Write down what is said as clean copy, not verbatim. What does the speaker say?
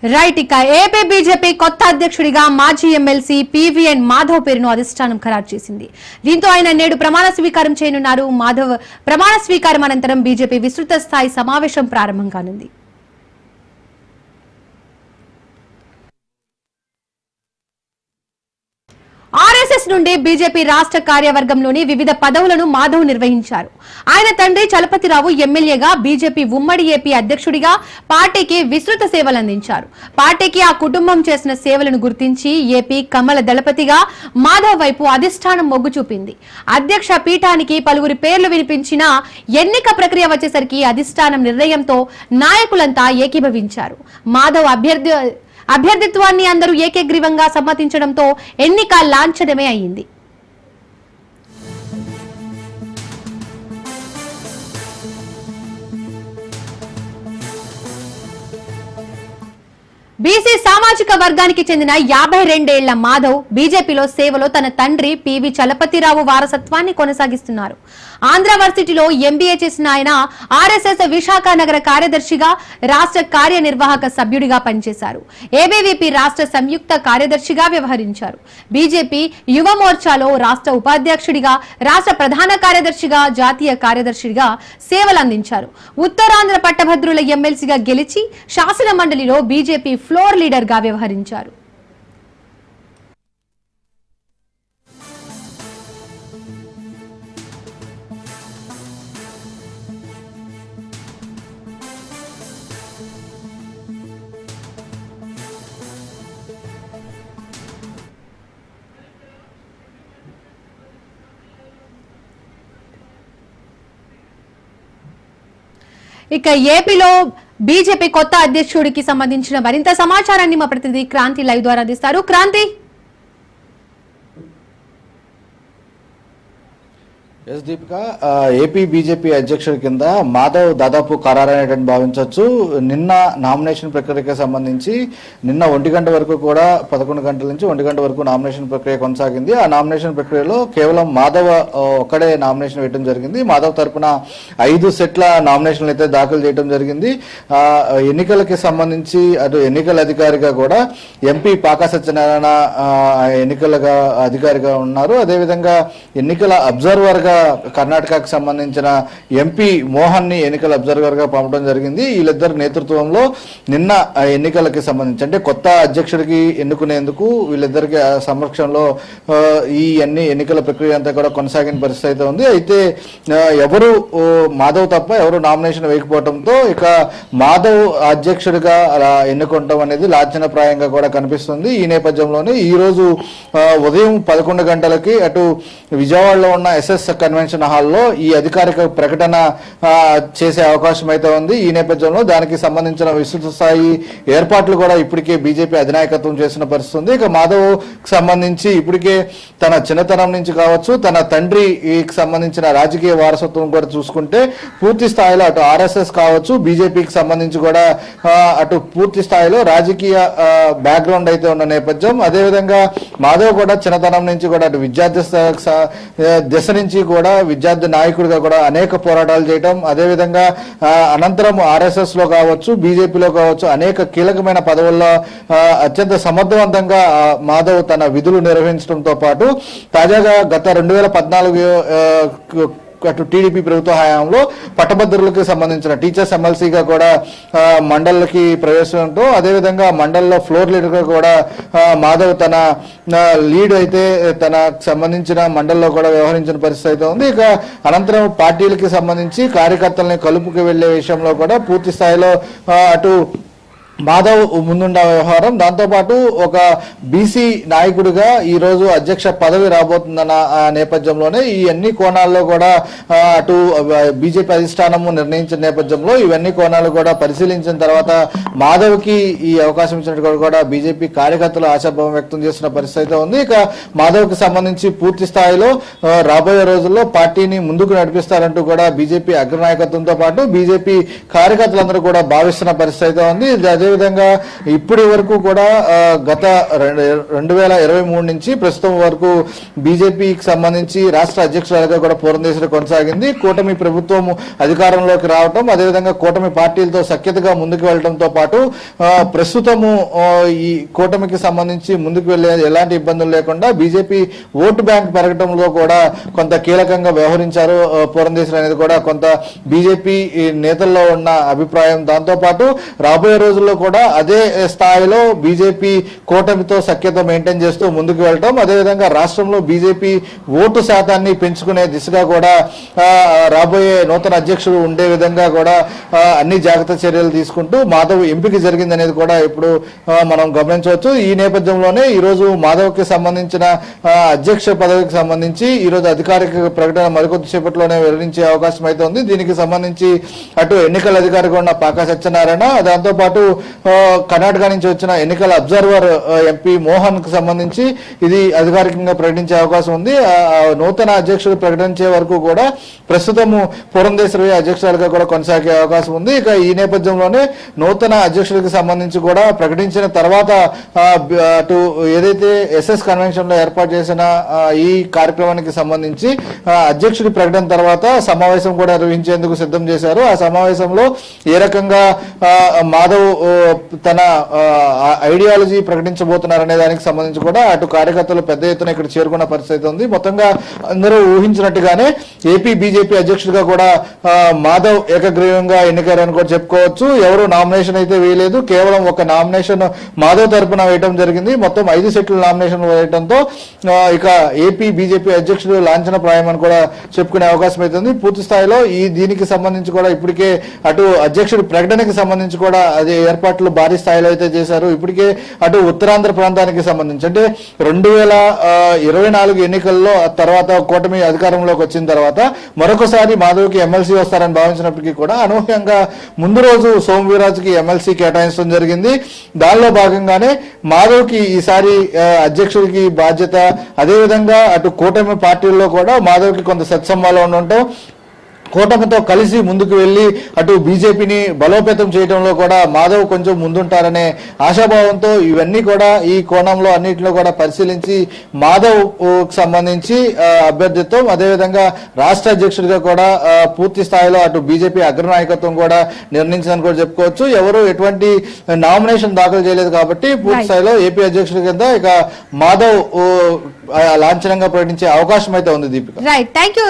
Right. ఇక AP BJP కొత్త అధ్యక్షుడిగా మాజీ ఎమ్మెల్సీ పీవీఎన్ మాధవ్ పేరును అధిష్టానం ఖరారు చేసింది. దీంతో ఆయన నేడు ప్రమాణ స్వీకారం చేయనున్నారు. మాధవ్ ప్రమాణ స్వీకారం అనంతరం బీజేపీ విస్తృత స్థాయి సమావేశం ప్రారంభం కానుంది. ఆర్ఎస్ఎస్ నుండి బీజేపీ రాష్ట్ర కార్యవర్గంలోని వివిధ పదవులను మాధవ్ నిర్వహించారు. ఆయన తండ్రి చలపతిరావు ఎమ్మెల్యేగా, బీజేపీ ఉమ్మడి ఏపీ అధ్యక్షుడిగా పార్టీకి విస్తృత సేవలు అందించారు. పార్టీకి ఆ కుటుంబం చేసిన సేవలను గుర్తించి ఏపీ కమల దళపతిగా మాధవ్ వైపు అధిష్టానం మొగ్గు చూపింది. అధ్యక్ష పీఠానికి పలువురి పేర్లు వినిపించినా ఎన్నిక ప్రక్రియ వచ్చేసరికి అధిష్టానం నిర్ణయంతో నాయకులంతా ఏకీభవించారు. మాధవ్ అభ్యర్థిత్వాన్ని అందరూ ఏకగ్రీవంగా సమ్మతించడంతో ఎన్నిక లాంఛనమే అయింది. బీసీ సామాజిక వర్గానికి చెందిన 52 ఏళ్ల మాధవ్ బీజేపీలో సేవలో తన తండ్రి పివి చలపతిరావు వారసత్వాన్ని కొనసాగిస్తున్నారు. ఆంధ్ర వర్సిటీలో ఎంబీఏ చేసిన ఆయన ఆర్ఎస్ఎస్ విశాఖ నగర కార్యదర్శిగా, రాష్ట్ర కార్యనిర్వాహక సభ్యుడిగా పనిచేశారు. ఏబీవీపీ రాష్ట్ర సంయుక్త కార్యదర్శిగా వ్యవహరించారు. బీజేపీ యువ మోర్చాలో రాష్ట్ర ఉపాధ్యక్షుడిగా, రాష్ట్ర ప్రధాన కార్యదర్శిగా, జాతీయ కార్యదర్శిగా సేవలు అందించారు. ఉత్తరాంధ్ర పట్టభద్రుల ఎమ్మెల్సీగా గెలిచి శాసన మండలిలో బీజేపీ ఫ్లోర్ లీడర్ గా వ్యవహరించారు. ఇక ఏపీలో బీజేపీ కొత్త అధ్యక్షుడికి సంబంధించిన మరింత సమాచారాన్ని మా ప్రతినిధి క్రాంతి లైవ్ ద్వారా అందిస్తారు. Kranthi. S Deepika, AP BJP అధ్యక్షుడి కింద మాధవ్ దాదాపు ఖరారైనట్టు భావించవచ్చు. నిన్న నామినేషన్ ప్రక్రియకి సంబంధించి నిన్న 1 గంట వరకు కూడా 11 గంటల నుంచి 1 గంట వరకు నామినేషన్ ప్రక్రియ కొనసాగింది. ఆ నామినేషన్ ప్రక్రియలో కేవలం మాధవ్ ఒక్కడే నామినేషన్ వేయడం జరిగింది. మాధవ్ తరపున 5 సెట్ల నామినేషన్లు అయితే దాఖలు చేయడం జరిగింది. ఎన్నికలకి సంబంధించి అటు ఎన్నికల అధికారిగా కూడా ఎంపీ పాకా సత్యనారాయణ ఎన్నికల అధికారిగా ఉన్నారు. అదేవిధంగా ఎన్నికల అబ్జర్వర్ గా కర్ణాటకకు సంబంధించిన ఎంపీ మోహన్ ని ఎన్నికల అబ్జర్వర్ గా పంపడం జరిగింది. వీళ్ళిద్దరు నేతృత్వంలో నిన్న ఎన్నికలకి సంబంధించి అంటే కొత్త అధ్యక్షుడికి ఎన్నుకునేందుకు వీళ్ళిద్దరికి సమక్షంలో ఈ ఎన్నికల ప్రక్రియ అంతా కూడా కొనసాగిన పరిస్థితి అయితే ఉంది. అయితే ఎవరు మాధవ్ తప్ప ఎవరు నామినేషన్ వేయకపోవడంతో ఇక మాధవ్ అధ్యక్షుడిగా అలా ఎన్నుకోవటం అనేది లాంఛనప్రాయంగా కూడా కనిపిస్తుంది. ఈ నేపథ్యంలోనే ఈ రోజు ఉదయం 11 గంటలకి అటు విజయవాడలో ఉన్న ఎస్ఎస్ కన్వెన్షన్ హాల్లో ఈ అధికారిక ప్రకటన చేసే అవకాశం అయితే ఉంది. ఈ నేపథ్యంలో దానికి సంబంధించిన విస్తృత స్థాయి ఏర్పాట్లు కూడా ఇప్పటికే బీజేపీ అధినాయకత్వం చేసిన పరిస్థితి. ఇక మాధవ్ సంబంధించి ఇప్పటికే తన చిన్నతనం నుంచి కావచ్చు, తన తండ్రికి సంబంధించిన రాజకీయ వారసత్వం కూడా చూసుకుంటే పూర్తి స్థాయిలో అటు ఆర్ఎస్ఎస్ కావచ్చు, బీజేపీకి సంబంధించి కూడా అటు పూర్తి స్థాయిలో రాజకీయ బ్యాక్గ్రౌండ్ అయితే ఉన్న నేపథ్యం. అదేవిధంగా మాధవ్ కూడా చిన్నతనం నుంచి కూడా అటు విద్యార్థి దశ నుంచి కూడా విద్యార్థి నాయకుడిగా కూడా అనేక పోరాటాలు చేయటం, అదేవిధంగా అనంతరం ఆర్ఎస్ఎస్ లో కావచ్చు, బీజేపీలో కావచ్చు అనేక కీలకమైన పదవుల్లో అత్యంత సమర్థవంతంగా మాధవ్ తన విధులు నిర్వహించడంతో పాటు తాజాగా గత 2014 అటు టీడీపీ ప్రభుత్వ హయాంలో పట్టభద్రులకు సంబంధించిన టీచర్స్ ఎమ్మెల్సీగా కూడా మండలికి ప్రవేశంతో, అదేవిధంగా మండలిలో ఫ్లోర్ లీడర్గా కూడా మాధవ్ తన లీడ్ అయితే తనకు సంబంధించిన మండలిలో కూడా వ్యవహరించిన పరిస్థితి అయితే ఉంది. ఇక అనంతరం పార్టీలకి సంబంధించి కార్యకర్తలని కలుపుకు వెళ్లే విషయంలో కూడా పూర్తి స్థాయిలో అటు మాధవ్ ముందుండే వ్యవహారం, దాంతోపాటు ఒక బీసీ నాయకుడిగా ఈరోజు అధ్యక్ష పదవి రాబోతుందన్న నేపథ్యంలోనే ఈ అన్ని కోణాల్లో కూడా అటు బీజేపీ అధిష్టానము నిర్ణయించిన నేపథ్యంలో ఇవన్నీ కోణాలు కూడా పరిశీలించిన తర్వాత మాధవ్కి ఈ అవకాశం ఇచ్చినట్టు కూడా బీజేపీ కార్యకర్తలు ఆశాభావం వ్యక్తం చేస్తున్న పరిస్థితి ఉంది. ఇక మాధవ్కి సంబంధించి పూర్తి స్థాయిలో రాబోయే రోజుల్లో పార్టీని ముందుకు నడిపిస్తారంటూ కూడా బీజేపీ అగ్రనాయకత్వంతో పాటు బీజేపీ కార్యకర్తలందరూ కూడా భావిస్తున్న పరిస్థితి ఉంది. అదేవిధంగా ఇప్పటి వరకు కూడా గత 2023 నుంచి ప్రస్తుతం వరకు బీజేపీకి సంబంధించి రాష్ట్ర అధ్యక్షురాలుగా కూడా పురంధేశ్వరి కొనసాగింది. కూటమి ప్రభుత్వం అధికారంలోకి రావటం, అదేవిధంగా కూటమి పార్టీలతో సఖ్యతగా ముందుకు వెళ్ళడంతో పాటు ప్రస్తుతము ఈ కూటమికి సంబంధించి ముందుకు వెళ్లే ఎలాంటి ఇబ్బందులు లేకుండా బీజేపీ ఓటు బ్యాంక్ పెరగడంలో కూడా కొంత కీలకంగా వ్యవహరించారు పురంధేశ్వరి అనేది కూడా కొంత బీజేపీ నేతల్లో ఉన్న అభిప్రాయం. దాంతో పాటు రాబోయే రోజుల్లో కూడా అదే స్థాయిలో బీజేపీ కూటమితో సఖ్యత మెయింటైన్ చేస్తూ ముందుకు వెళ్ళటం, అదేవిధంగా రాష్ట్రంలో బీజేపీ ఓటు శాతాన్ని పెంచుకునే దిశగా కూడా రాబోయే నూతన అధ్యక్షుడు ఉండే విధంగా కూడా అన్ని జాగ్రత్త చర్యలు తీసుకుంటూ మాధవ్ ఎంపిక జరిగింది అనేది కూడా ఇప్పుడు మనం గమనించవచ్చు. ఈ నేపథ్యంలోనే ఈ రోజు మాధవ్కి సంబంధించిన అధ్యక్ష పదవికి సంబంధించి ఈ రోజు అధికారిక ప్రకటన మరికొద్ది సేపట్లోనే వెల్లడించే అవకాశం అయితే ఉంది. దీనికి సంబంధించి అటు ఎన్నికల అధికారిగా ఉన్న పాకా సత్యనారాయణ, దాంతో పాటు కర్ణాటక నుంచి వచ్చిన ఎన్నికల అబ్జర్వర్ ఎంపీ మోహన్ కు సంబంధించి ఇది అధికారికంగా ప్రకటించే అవకాశం ఉంది. నూతన అధ్యక్షుడు ప్రకటించే వరకు కూడా ప్రస్తుతము పురంధేశ్వరి అధ్యక్షురాలుగా కూడా కొనసాగే అవకాశం ఉంది. ఇక ఈ నేపథ్యంలోనే నూతన అధ్యక్షుడికి సంబంధించి కూడా ప్రకటించిన తర్వాత అటు ఏదైతే ఎస్ఎస్ కన్వెన్షన్ లో ఏర్పాటు చేసిన ఈ కార్యక్రమానికి సంబంధించి అధ్యక్షుడి ప్రకటన తర్వాత సమావేశం కూడా నిర్వహించేందుకు సిద్ధం చేశారు. ఆ సమావేశంలో ఏ రకంగా మాధవ్ తన ఐడియాలజీ ప్రకటించబోతున్నారనే దానికి సంబంధించి కూడా అటు కార్యకర్తలు పెద్ద ఎత్తున ఇక్కడ చేరుకున్న పరిస్థితి ఉంది. మొత్తంగా అందరూ ఊహించినట్టుగానే ఏపీ బీజేపీ అధ్యక్షుడిగా కూడా మాధవ్ ఏకగ్రీవంగా ఎన్నికయ్యారని కూడా చెప్పుకోవచ్చు. ఎవరు నామినేషన్ అయితే వేయలేదు, కేవలం ఒక నామినేషన్ మాధవ్ తరపున వేయడం జరిగింది. మొత్తం 5 సెట్లు నామినేషన్ వేయడంతో ఇక ఏపీ బీజేపీ అధ్యక్షుడు లాంఛన ప్రాయమని కూడా చెప్పుకునే అవకాశం అవుతుంది. పూర్తి స్థాయిలో దీనికి సంబంధించి కూడా ఇప్పటికే అటు అధ్యక్షుడి ప్రకటనకి సంబంధించి కూడా అది ఏర్పాట్లు భారీ స్థాయిలో అయితే చేశారు. ఇప్పటికే అటు ఉత్తరాంధ్ర ప్రాంతానికి సంబంధించి అంటే 2024 ఎన్నికల్లో తర్వాత కూటమి అధికారంలోకి వచ్చిన తర్వాత మరొకసారి మాధవ్కి ఎమ్మెల్సీ వస్తారని భావించినప్పటికీ కూడా అనూహ్యంగా ముందు రోజు సోమవీరాజుకి ఎమ్మెల్సీ కేటాయించడం జరిగింది. దానిలో భాగంగానే మాధవ్కి ఈసారి అధ్యక్షుడికి బాధ్యత, అదేవిధంగా అటు కూటమి పార్టీల్లో కూడా మాధవ్కి కొంత సత్సంబాలు ఉండటం, కూటమితో కలిసి ముందుకు వెళ్లి అటు బీజేపీని బలోపేతం చేయడంలో కూడా మాధవ్ కొంచెం ముందుంటారనే ఆశాభావంతో ఇవన్నీ కూడా ఈ కోణంలో అన్నింటిలో కూడా పరిశీలించి మాధవ్ సంబంధించి అభ్యర్థిత్వం, అదేవిధంగా రాష్ట్ర అధ్యక్షుడిగా కూడా పూర్తి స్థాయిలో అటు బీజేపీ అగ్రనాయకత్వం కూడా నిర్ణయించిందని కూడా చెప్పుకోవచ్చు. ఎవరు ఎటువంటి నామినేషన్ దాఖలు చేయలేదు కాబట్టి పూర్తి స్థాయిలో ఏపీ అధ్యక్షుడి కింద ఇక మాధవ్ లాంఛనంగా ప్రకటించే అవకాశం అయితే ఉంది. Deepika, right, thank you.